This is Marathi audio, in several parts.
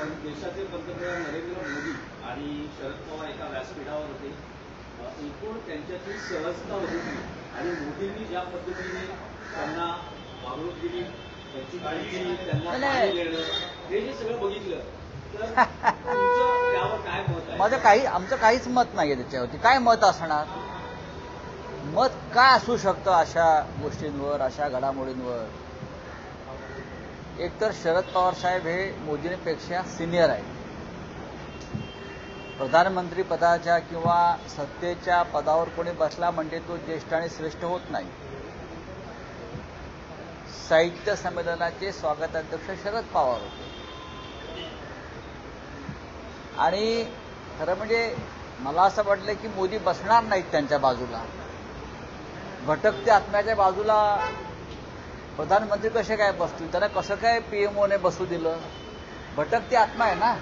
पण देशाचे पंतप्रधान नरेंद्र मोदी आणि शरद पवार एका व्यासपीठावर होते. एकूण त्यांच्यातील सहजता होती आणि मोदींनी ज्या पद्धतीने त्यांना वागणूक दिली, त्यांची काळजी, त्यांना पाणी देणं, हे जे सगळं बघितलं तर तुमचं त्यावर काय मत आहे? माझं आमचं काहीच मत नाहीये त्याच्यावरती. काय मत असणार? मत काय असू शकतं अशा गोष्टींवर, अशा घडामोडींवर? एकतर शरद पवार साहेब हे मोदींपेक्षा सिनियर आहेत. प्रधानमंत्री पदाच्या किंवा सत्तेच्या पदावर कोणी बसला म्हणजे तो ज्येष्ठ आणि श्रेष्ठ होत नाही. साहित्य संमेलनाचे स्वागताध्यक्ष शरद पवार होते आणि खरं म्हणजे मला असं वाटलं की मोदी बसणार नाहीत त्यांच्या बाजूला. भटकत्या आत्म्याच्या बाजूला प्रधानमंत्री कसे काय बसतील? त्यांना कसं काय पीएमओने बसू दिलं? भटकती आत्मा आहे ना.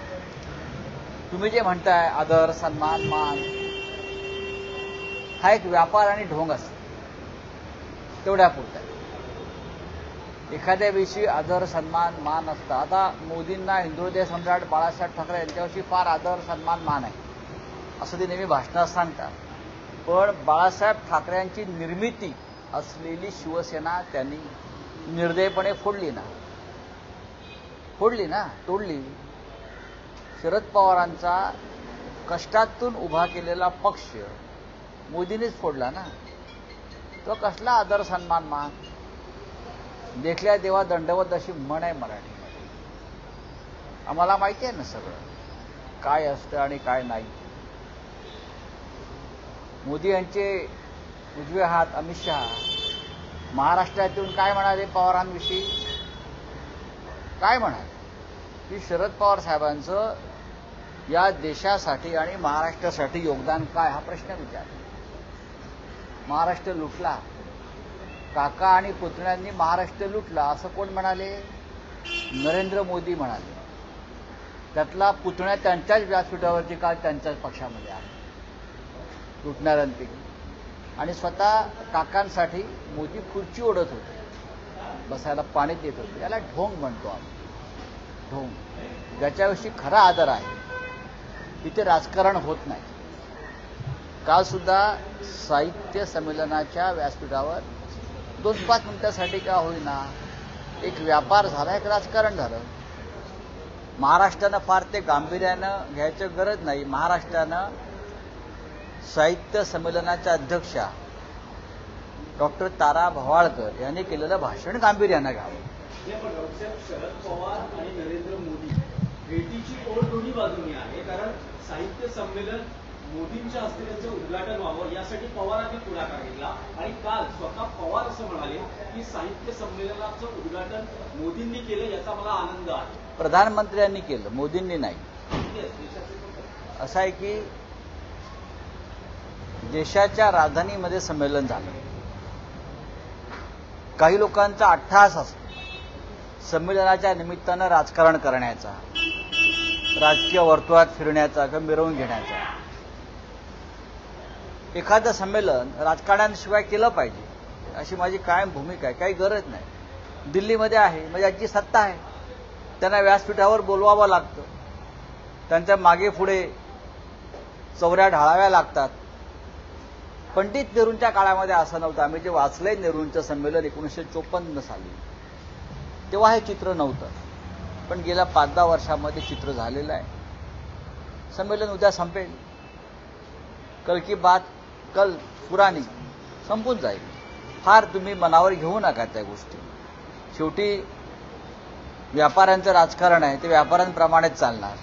तुम्ही जे म्हणताय आदर, सन्मान, मान, हा एक व्यापार आणि ढोंग असतो तेवढ्यापुरता. एखाद्याविषयी आदर, सन्मान, मान असतं. आता मोदींना हिंदुहृदय सम्राट बाळासाहेब ठाकरे यांच्याविषयी फार आदर, सन्मान, मान आहे असं ते नेहमी भाषणात सांगतात. पण बाळासाहेब ठाकरेंची निर्मिती असलेली शिवसेना त्यांनी निर्दयपणे फोडली ना, तोडली. शरद पवारांचा कष्टातून उभा केलेला पक्ष मोदींनीच फोडला ना. तो कसला आदर, सन्मान, मान? देखल्या देवा दंडवत अशी म्हण आहे मराठीमध्ये. आम्हाला माहिती आहे ना सगळं काय असतं आणि काय नाही. मोदी यांचे उजवे हात अमित शहा महाराष्ट्रातून काय म्हणाले पवारांविषयी? काय म्हणाले की शरद पवार साहेबांचं या देशासाठी आणि महाराष्ट्रासाठी योगदान काय, हा प्रश्न विचारला. महाराष्ट्र लुटला, काका आणि पुतण्यांनी महाराष्ट्र लुटला असं कोण म्हणाले? नरेंद्र मोदी म्हणाले. त्यातला पुतण्या त्यांच्याच व्यासपीठावरती काल त्यांच्याच पक्षामध्ये आहे लुटणाऱ्यांपैकी. आणि स्वतः काकांसाठी मोदी खुर्ची ओढत होते, बसायला पाणी देत होते. याला ढोंग म्हणतो आम्ही. ढोंग ज्याच्याविषयी खरा आदर आहे तिथे राजकारण होत नाही. काल सुद्धा साहित्य संमेलनाच्या व्यासपीठावर 2-5 मिनिटांसाठी का होईना एक व्यापार झाला, एक राजकारण झालं. महाराष्ट्रानं फार ते गांभीर्यानं घ्यायचं गरज नाही. महाराष्ट्रानं साहित्य संमेलनाच्या अध्यक्षा डॉक्टर तारा भवाळकर यांनी केलेलं भाषण गांभीर्यानं घ्यावं. शरद पवार आणि नरेंद्र मोदी भेटीची ओढ दोन्ही बाजूनी आहे. कारण साहित्य संमेलन मोदींच्या हस्ते त्याचं उद्घाटन व्हावं यासाठी पवारांनी पुढाकार घेतला आणि काल स्वतः पवार असं म्हणाले की साहित्य संमेलनाचं उद्घाटन मोदींनी केलं याचा मला आनंद आहे. प्रधानमंत्र्यांनी केलं, मोदींनी नाही. असं आहे की देशाच्या राजधानीमध्ये संमेलन झालं. काही लोकांचा अट्टहास असतो संमेलनाच्या निमित्तानं राजकारण करण्याचा, राजकीय वर्तुळात फिरण्याचा किंवा मिरवून घेण्याचा. एखादं संमेलन राजकारणाशिवाय केलं पाहिजे अशी माझी कायम भूमिका आहे. काही गरज नाही. दिल्लीमध्ये आहे म्हणजे यांची सत्ता आहे, त्यांना व्यासपीठावर बोलवावं लागतं, त्यांच्या मागे पुढे चौऱ्या ढाळाव्या लागतात. पंडित नेहरूंच्या काळामध्ये असं नव्हतं. आम्ही जे वाचलंय नेहरूंचं संमेलन 1954 साली, तेव्हा हे चित्र नव्हतं. पण गेल्या 5-10 वर्षामध्ये चित्र झालेलं आहे. संमेलन उद्या संपेल. कल की बात कल पुरानी संपून जाईल. फार तुम्ही मनावर घेऊ नका त्या गोष्टी. शेवटी व्यापाऱ्यांचं राजकारण आहे, ते व्यापाऱ्यांप्रमाणेच चालणार.